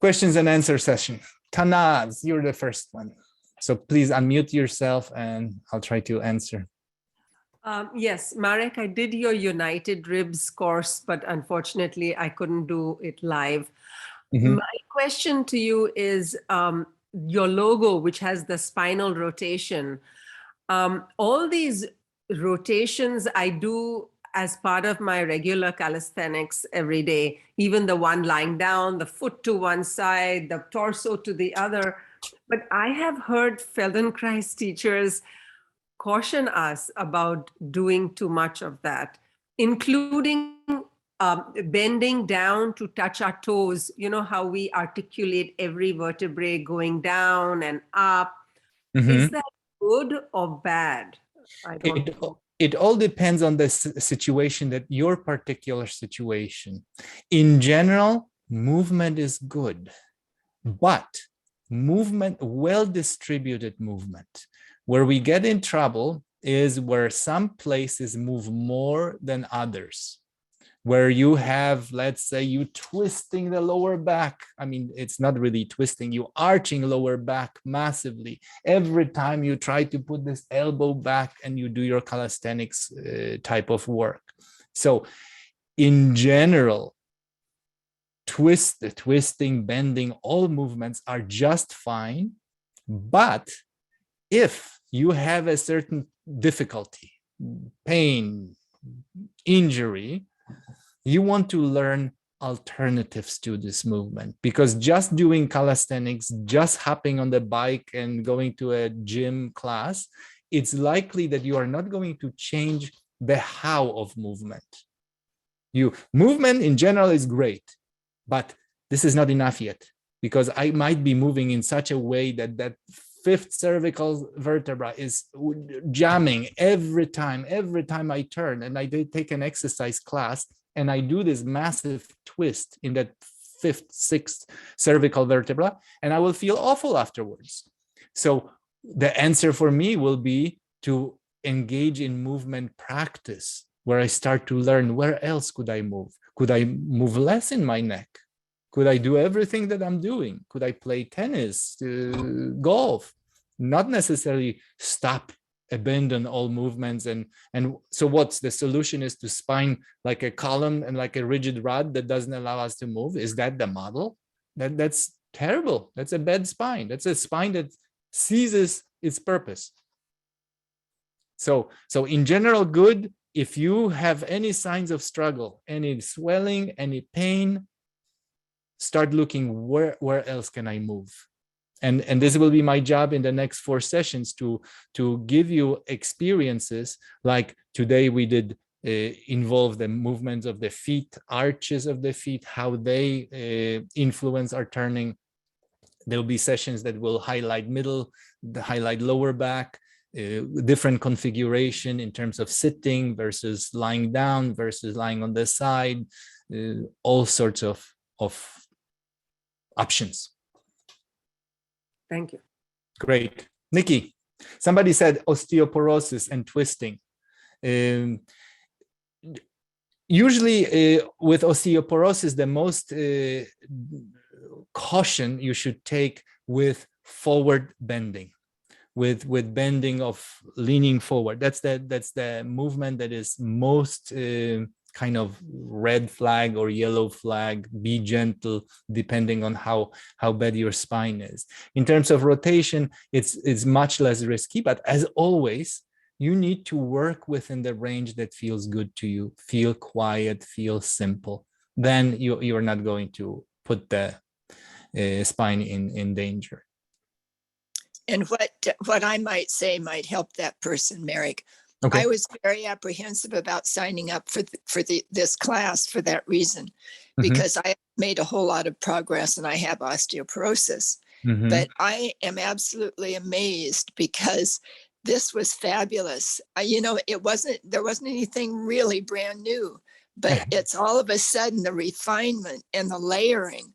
Questions and answer session. Tanaz, you're the first one. So please unmute yourself and I'll try to answer. Yes, Marek, I did your United Ribs course, but unfortunately I couldn't do it live. My question to you is your logo, which has the spinal rotation. All these rotations I do as part of my regular calisthenics every day, even the one lying down, the foot to one side, the torso to the other. But I have heard Feldenkrais teachers caution us about doing too much of that, including bending down to touch our toes. You know how we articulate every vertebrae going down and up. Is that good or bad? I don't know. It all depends on the situation, that your particular situation. In general, movement is good, but movement, well-distributed movement, where we get in trouble is where some places move more than others, where you have, let's say, you twisting the lower back. I mean, it's not really twisting, you arching lower back massively. Every time you try to put this elbow back and you do your calisthenics type of work. So in general, twisting, bending, all movements are just fine. But if you have a certain difficulty, pain, injury, you want to learn alternatives to this movement, because just doing calisthenics, just hopping on the bike and going to a gym class, it's likely that you are not going to change the how of movement. Movement in general is great, but this is not enough yet, because I might be moving in such a way that that fifth cervical vertebra is jamming every time I turn, and I take an exercise class and I do this massive twist in that fifth, sixth cervical vertebra, and I will feel awful afterwards. So the answer for me will be to engage in movement practice, where I start to learn, where else could I move? Could I move less in my neck? Could I do everything that I'm doing? Could I play tennis, golf? Not necessarily stop, abandon all movements. And so what's the solution? Is to spine like a column and like a rigid rod that doesn't allow us to move? Is that the model? That's terrible. That's a bad spine. That's a spine that ceases its purpose. So in general, good. If you have any signs of struggle, any swelling, any pain, start looking where else can I move. And this will be my job in the next 4 sessions to give you experiences like today we did involve the movements of the feet, arches of the feet, how they influence our turning. There will be sessions that will highlight middle, highlight lower back, different configuration in terms of sitting versus lying down versus lying on the side, all sorts of options. Thank you. Great. Nikki, somebody said osteoporosis and twisting. Usually with osteoporosis, the most caution you should take with forward bending, with bending of leaning forward. That's the movement that is most kind of red flag or yellow flag. Be gentle depending on how bad your spine is. In terms of rotation, it's much less risky, but as always, you need to work within the range that feels good to you. Feel quiet, feel simple. Then you're not going to put the spine in danger. And what I might say might help that person, Marek. Okay. I was very apprehensive about signing up for this class for that reason, because I made a whole lot of progress and I have osteoporosis. But I am absolutely amazed because this was fabulous. There wasn't anything really brand new, but it's all of a sudden the refinement and the layering.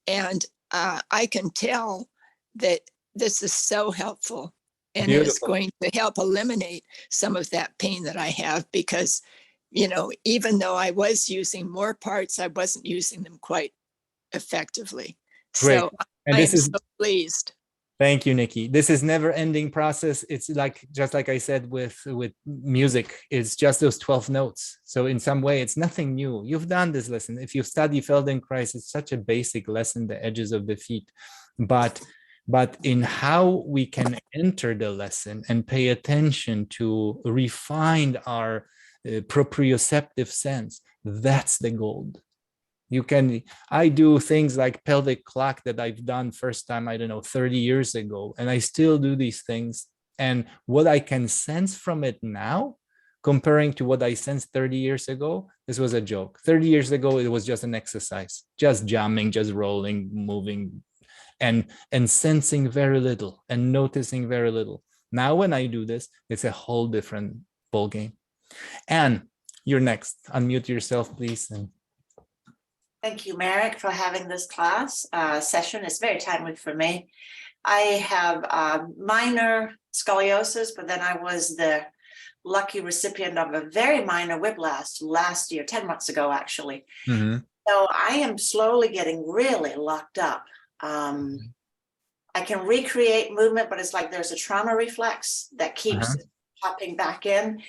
And I can tell that this is so helpful. And it's going to help eliminate some of that pain that I have because, even though I was using more parts, I wasn't using them quite effectively. Great. So And I this am is so pleased. Thank you, Nikki. This is never-ending process. It's like, just like I said with music, it's just those 12 notes. So in some way, it's nothing new. You've done this lesson. If you study Feldenkrais, it's such a basic lesson, the edges of the feet. But in how we can enter the lesson and pay attention to refine our proprioceptive sense, that's the gold. I do things like pelvic clock that I've done first time, I don't know, 30 years ago, and I still do these things. And what I can sense from it now, comparing to what I sensed 30 years ago, this was a joke. 30 years ago, it was just an exercise, just jamming, just rolling, moving, and sensing very little and noticing very little. Now, when I do this, it's a whole different ballgame. Anne, you're next. Unmute yourself, please. And thank you, Marek, for having this class session. It's very timely for me. I have minor scoliosis, but then I was the lucky recipient of a very minor whiplash last year, 10 months ago, actually. mm-hmm. So I am slowly getting really locked up. I can recreate movement, but it's like there's a trauma reflex that keeps popping back in.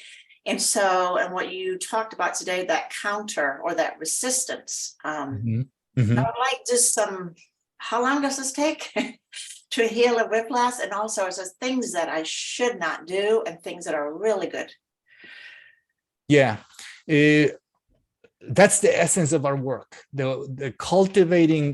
And so, and what you talked about today, that counter or that resistance, I would like just how long does this take to heal a whiplash? And also, it's just things that I should not do and things that are really good. Yeah. That's the essence of our work, the cultivating,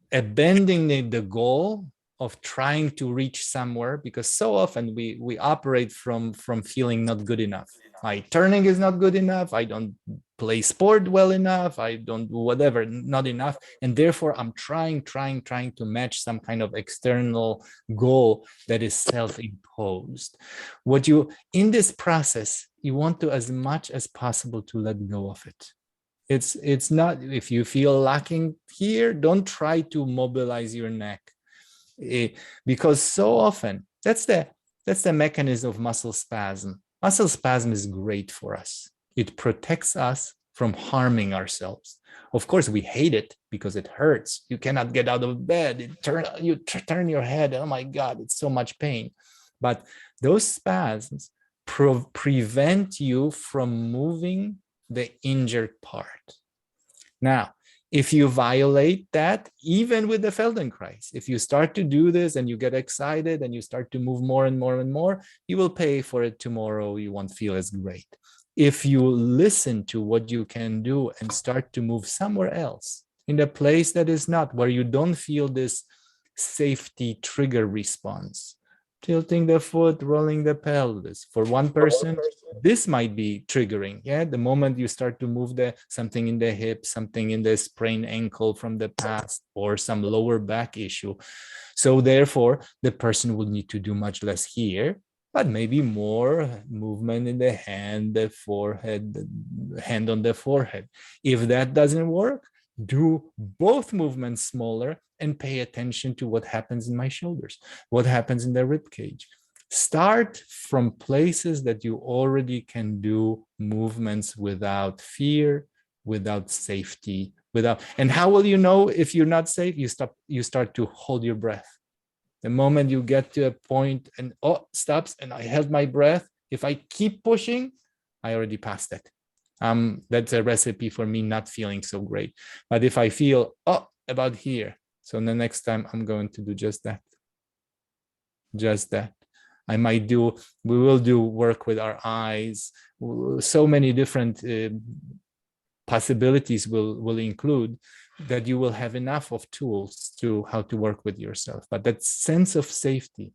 abandoning the goal of trying to reach somewhere, because so often we operate from feeling not good enough. My turning is not good enough. I don't play sport well enough. I don't do whatever, not enough. And therefore I'm trying to match some kind of external goal that is self-imposed. In this process, you want to, as much as possible, to let go of it. It's not, if you feel lacking here, don't try to mobilize your neck, because so often that's the mechanism of muscle spasm. Muscle spasm is great for us. It protects us from harming ourselves. Of course, we hate it because it hurts. You cannot get out of bed. You turn your head. Oh my God, it's so much pain. But those spasms prevent you from moving the injured part. Now, if you violate that, even with the Feldenkrais, if you start to do this and you get excited and you start to move more and more and more, you will pay for it tomorrow. You won't feel as great. If you listen to what you can do and start to move somewhere else, in a place that is not, where you don't feel this safety trigger response, tilting the foot, rolling the pelvis. For one person, this might be triggering. Yeah, the moment you start to move something in the hip, something in the sprained ankle from the past, or some lower back issue. So therefore, the person will need to do much less here, but maybe more movement in the hand, the forehead, the hand on the forehead. If that doesn't work, do both movements smaller and pay attention to what happens in my shoulders, what happens in the rib cage. Start from places that you already can do movements without fear, without safety, and how will you know if you're not safe? You start to hold your breath. The moment you get to a point and stops and I held my breath, if I keep pushing, I already passed it. That's a recipe for me not feeling so great. But if I feel about here, so the next time I'm going to do just that. We will do work with our eyes. So many different possibilities will include that you will have enough of tools to how to work with yourself. But that sense of safety,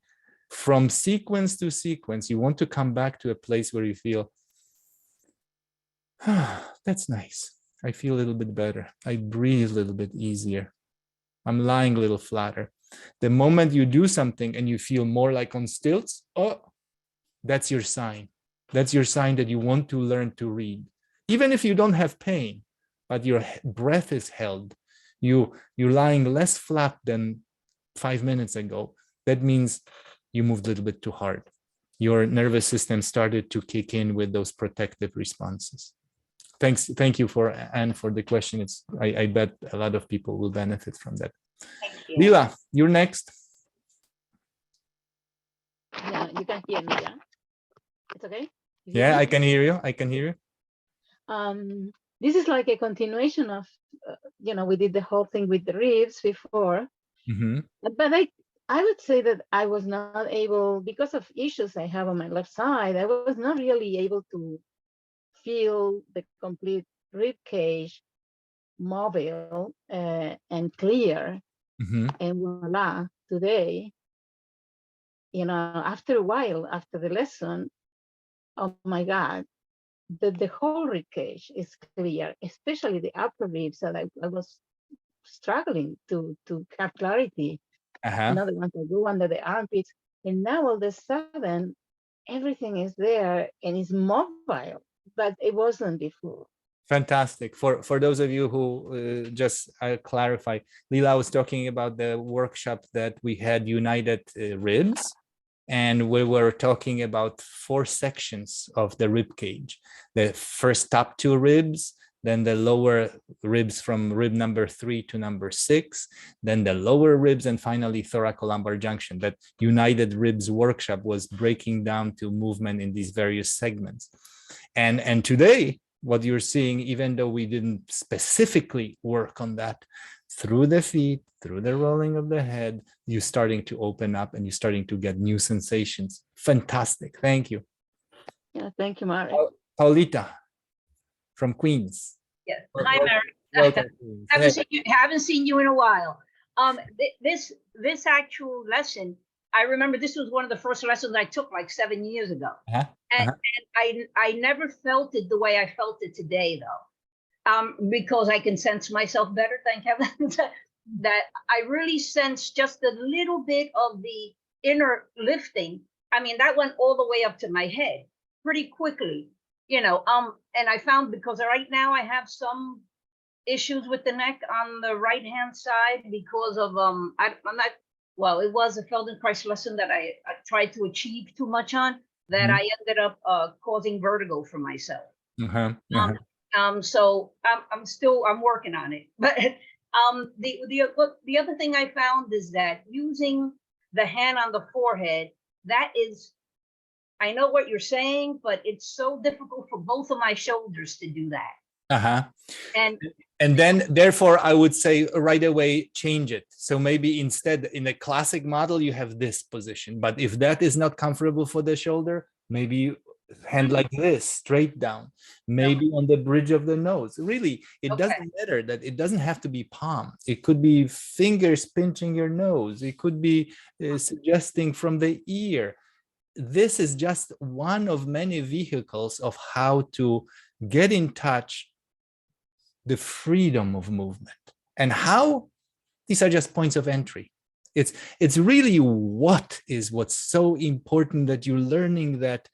from sequence to sequence, you want to come back to a place where you feel, that's nice. I feel a little bit better. I breathe a little bit easier. I'm lying a little flatter. The moment you do something and you feel more like on stilts, that's your sign. That's your sign that you want to learn to read. Even if you don't have pain, but your breath is held, you're lying less flat than 5 minutes ago. That means you moved a little bit too hard. Your nervous system started to kick in with those protective responses. Thank you Anne for the question. I bet a lot of people will benefit from that. Thank you. Lila, you're next. Yeah, you can hear me, yeah? It's okay? You hear Yeah, me? I can hear you. I can hear you. This is like a continuation of, we did the whole thing with the ribs before, but I would say that I was not able, because of issues I have on my left side, I was not really able to feel the complete rib cage mobile and clear. And voila, today, after a while, after the lesson, oh my God, the whole rib cage is clear, especially the upper ribs that I was struggling to have clarity. The ones that go under the armpits. And now all of a sudden, everything is there and is mobile, but it wasn't before. Fantastic. For those of you who just clarify, Lila was talking about the workshop that we had, United Ribs, and we were talking about 4 sections of the rib cage. The first top 2 ribs, then the lower ribs from rib number 3 to number 6, then the lower ribs, and finally thoracolumbar junction. That United Ribs workshop was breaking down to movement in these various segments. And today, what you're seeing, even though we didn't specifically work on that, through the feet, through the rolling of the head, you're starting to open up and you're starting to get new sensations. Fantastic. Thank you. Yeah, thank you, Marek. Paulita from Queens. Yes. Hi, Marek. Welcome. Haven't seen you in a while. This actual lesson, I remember this was one of the first lessons I took like 7 years ago. And I never felt it the way I felt it today, though, because I can sense myself better, thank heaven, that I really sense just a little bit of the inner lifting. I mean, that went all the way up to my head pretty quickly, and I found, because right now I have some issues with the neck on the right-hand side because of, it was a Feldenkrais lesson that I tried to achieve too much on, that I ended up causing vertigo for myself. So I'm working on it. But the other thing I found is that using the hand on the forehead, that is, I know what you're saying, but it's so difficult for both of my shoulders to do that. And then therefore I would say right away change it. So maybe instead in a classic model you have this position, but if that is not comfortable for the shoulder, maybe hand like this, straight down, maybe on the bridge of the nose. Really, it doesn't matter that it doesn't have to be palm. It could be fingers pinching your nose. It could be suggesting from the ear. This is just one of many vehicles of how to get in touch the freedom of movement. And how? These are just points of entry. It's really what's so important, that you're learning that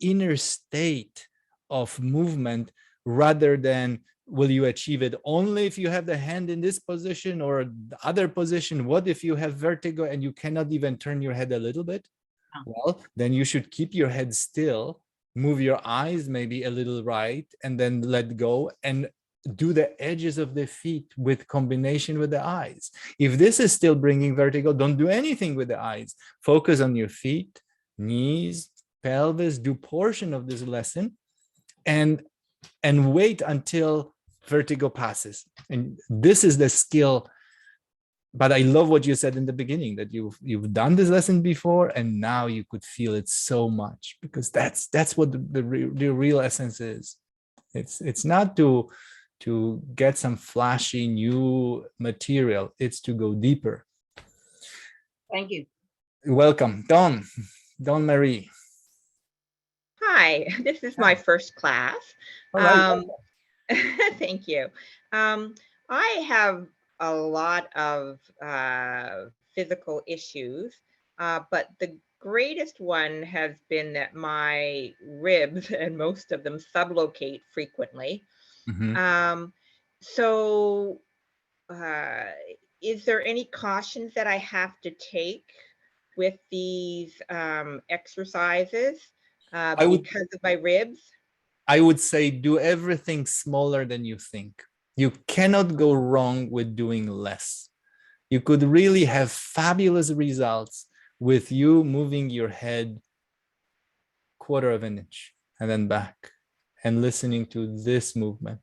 inner state of movement, rather than will you achieve it only if you have the hand in this position or the other position. What if you have vertigo and you cannot even turn your head a little bit? Well, then you should keep your head still, move your eyes maybe a little right, and then let go and do the edges of the feet with combination with the eyes. If this is still bringing vertigo, don't do anything with the eyes. Focus on your feet, knees, pelvis, do portion of this lesson and wait until vertigo passes. And this is the skill. But I love what you said in the beginning, that you've done this lesson before and now you could feel it so much, because that's what the real essence is. It's not to get some flashy new material. It's to go deeper. thank you. Welcome, Dawn Marie. Hi, this is my first class. All right. Thank you. I have a lot of physical issues, but the greatest one has been that my ribs, and most of them, sublocate frequently. So is there any cautions that I have to take with these exercises because of my ribs? I would say do everything smaller than you think. You cannot go wrong with doing less. You could really have fabulous results with you moving your head 1/4 of an inch and then back and listening to this movement.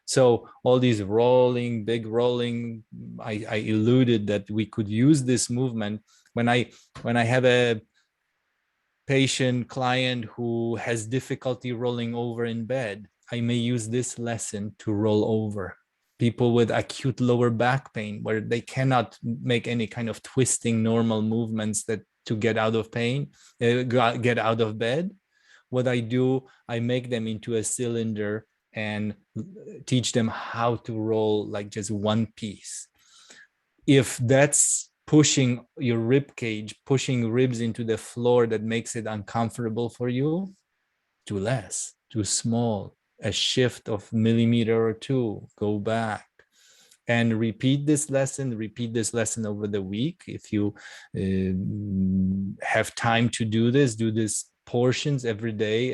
So all these rolling, big rolling, I alluded that we could use this movement when I have a patient client who has difficulty rolling over in bed. I may use this lesson to roll over. People with acute lower back pain where they cannot make any kind of twisting normal movements that to get out of pain, get out of bed. What I do, I make them into a cylinder and teach them how to roll like just one piece. If that's pushing your rib cage, pushing ribs into the floor that makes it uncomfortable for you, do less, too small, a shift of millimeter or two, go back and repeat this lesson over the week. If you have time to do this portions every day.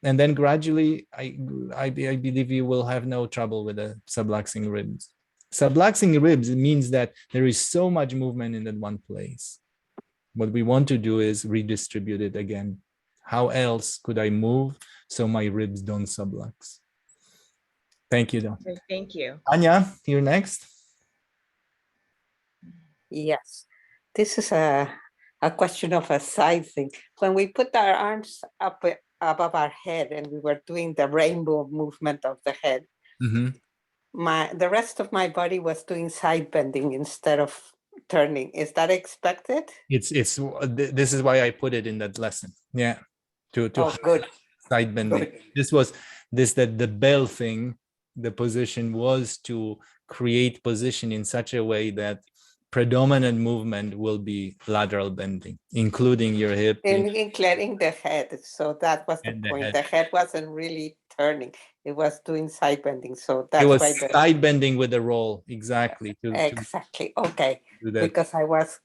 And then gradually, I believe you will have no trouble with the subluxing ribs. Subluxing ribs means that there is so much movement in that one place. What we want to do is redistribute it again. How else could I move so my ribs don't sublux? Thank you, Don. Thank you. Anya, you're next. Yes, this is a question of a side thing. When we put our arms up above our head and we were doing the rainbow movement of the head, the rest of my body was doing side bending instead of turning. Is that expected? This is why I put it in that lesson. Yeah, to good side bending. Good. The bell thing. The position was to create position in such a way that predominant movement will be lateral bending, including your hip. Including the head. So that was the point. The head wasn't really turning. It was doing side bending. So that's why side bending with the roll. Exactly. Exactly. Okay. Because I was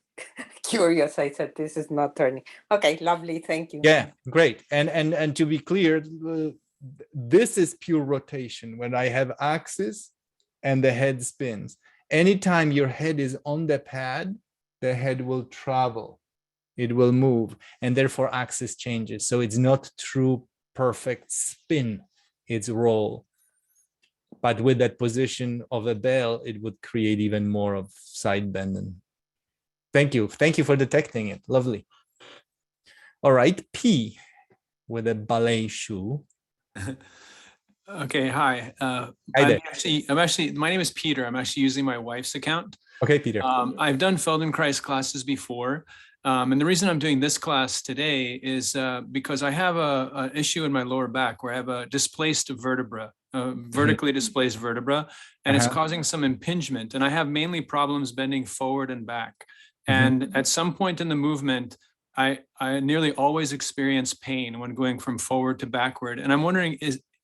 curious. I said, this is not turning. Okay. Lovely. Thank you. Yeah. Great. And to be clear, this is pure rotation when I have axis and the head spins. Anytime your head is on the pad, the head will travel, it will move, and therefore axis changes. So it's not true perfect spin, it's roll. But with that position of a bell, it would create even more of side bending. Thank you for detecting it. Lovely. All right, P with a ballet shoe. Okay, hi. My name is Peter. I'm actually using my wife's account. Okay, Peter. I've done Feldenkrais classes before. And the reason I'm doing this class today is because I have an issue in my lower back where I have a displaced vertebra, vertically displaced vertebra, and it's causing some impingement. And I have mainly problems bending forward and back. And at some point in the movement, I nearly always experience pain when going from forward to backward. And I'm wondering,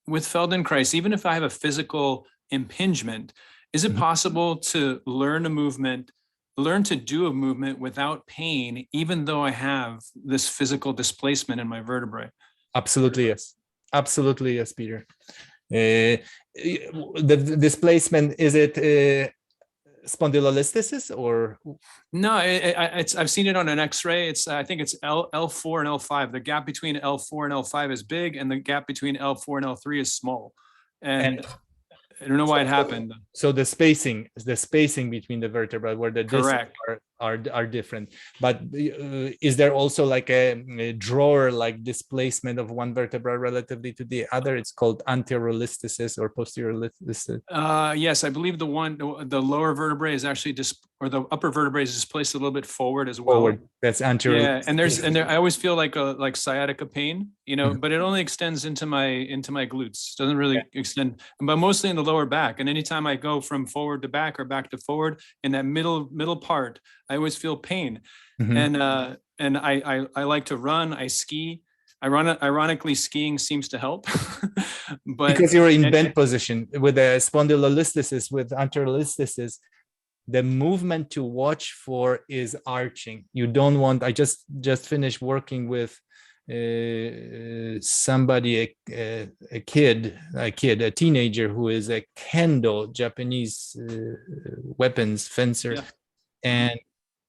with Feldenkrais, even if I have a physical impingement, is it possible to learn to do a movement without pain, even though I have this physical displacement in my vertebrae? Absolutely, yes. Absolutely, yes, Peter. The displacement, is it spondylolisthesis or? No, I've seen it on an X-ray. I think it's L4 and L5. The gap between L4 and L5 is big, and the gap between L4 and L3 is small. And I don't know why it happened. So the spacing between the vertebrae where the discs are different. But is there also like a drawer like displacement of one vertebra relatively to the other? It's called anterolisthesis or posterolisthesis. Yes, I believe the lower vertebrae is actually or the upper vertebrae is displaced a little bit forward as well. Forward. That's anterior. Yeah, and I always feel like sciatica pain, but it only extends into my glutes. It doesn't really extend, but mostly in the lower back. And anytime I go from forward to back or back to forward, in that middle part, I always feel pain. And I like to run. I ski. Ironically, skiing seems to help. But because you're in bent position with a spondylolisthesis, with anterolisthesis, the movement to watch for is arching. You don't want. I just finished working with somebody, a teenager who is a kendo, Japanese weapons fencer, Yeah.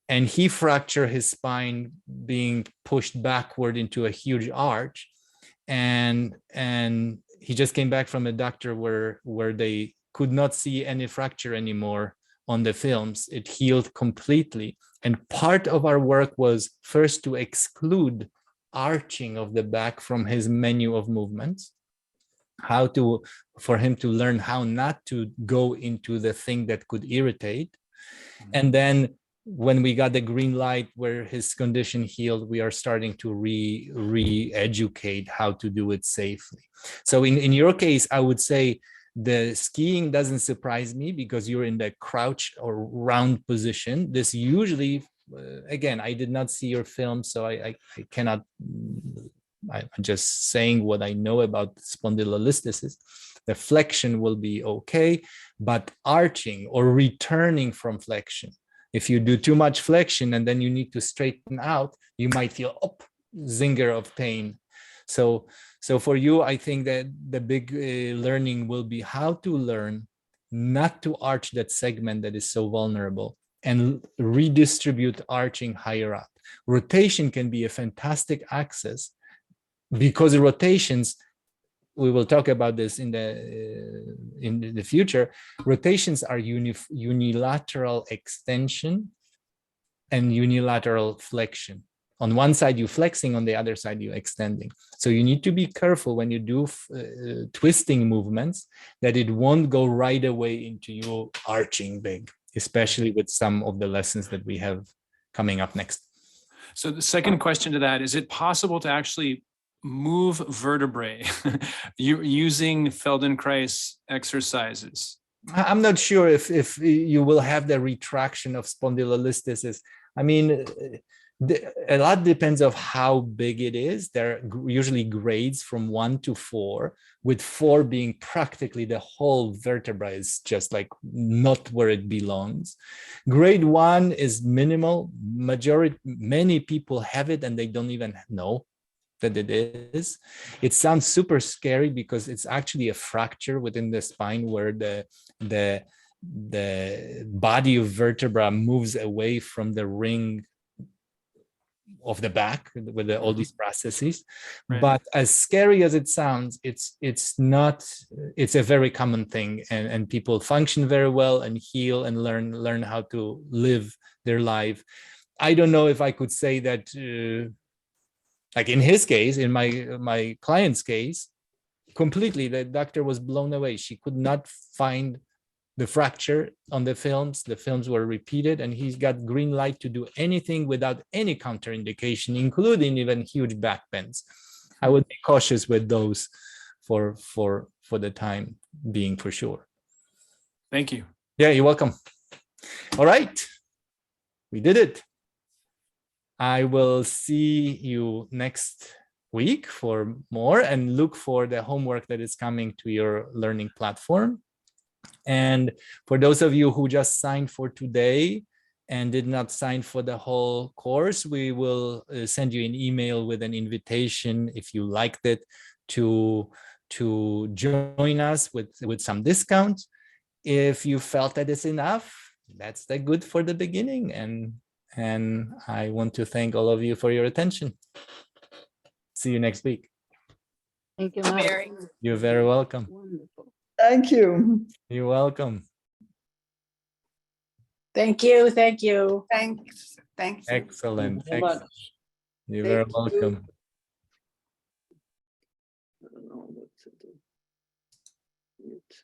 and he fractured his spine being pushed backward into a huge arch, and he just came back from a doctor where they could not see any fracture anymore on the films. It healed completely. And part of our work was first to exclude arching of the back from his menu of movements, for him to learn how not to go into the thing that could irritate. And then when we got the green light where his condition healed, we are starting to re-educate how to do it safely. So in your case, I would say the skiing doesn't surprise me because you're in the crouch or round position. This usually, again, I did not see your film, so I cannot, I'm just saying what I know about spondylolisthesis. The flexion will be okay, but arching or returning from flexion, if you do too much flexion and then you need to straighten out, you might feel zinger of pain. So for you, I think that the big learning will be how to learn not to arch that segment that is so vulnerable and redistribute arching higher up. Rotation can be a fantastic access because rotations, we will talk about this in the future. Rotations are unilateral extension and unilateral flexion. On one side you're flexing, on the other side you're extending. So you need to be careful when you do twisting movements that it won't go right away into you arching big, especially with some of the lessons that we have coming up next. So the second question to that, is it possible to actually move vertebrae using Feldenkrais exercises? I'm not sure if you will have the retraction of spondylolisthesis. I mean, a lot depends on how big it is. There are usually grades from 1 to 4, with 4 being practically the whole vertebra is just like not where it belongs. Grade 1 is minimal. Many people have it and they don't even know that it is. It sounds super scary because it's actually a fracture within the spine where the body of vertebra moves away from the ring of the back with all these processes. Right. But as scary as it sounds, it's not. It's a very common thing, and people function very well and heal and learn how to live their life. I don't know if I could say that. Like in his case, in my client's case, completely, the doctor was blown away. She could not find the fracture on the films. The films were repeated, and he's got green light to do anything without any counterindication, including even huge back bends. I would be cautious with those for the time being, for sure. Thank you. Yeah, you're welcome. All right, we did it. I will see you next week for more, and look for the homework that is coming to your learning platform. And for those of you who just signed for today and did not sign for the whole course, we will send you an email with an invitation, if you liked it, to join us with some discounts. If you felt that it's enough, that's the good for the beginning. And I want to thank all of you for your attention. See you next week. Thank you, Mary. You're very welcome. Wonderful. Thank you. You're welcome. Thank you. Thank you. Thanks. Excellent. Thank you very much. You're very Thank welcome. I don't know what to do. Mute.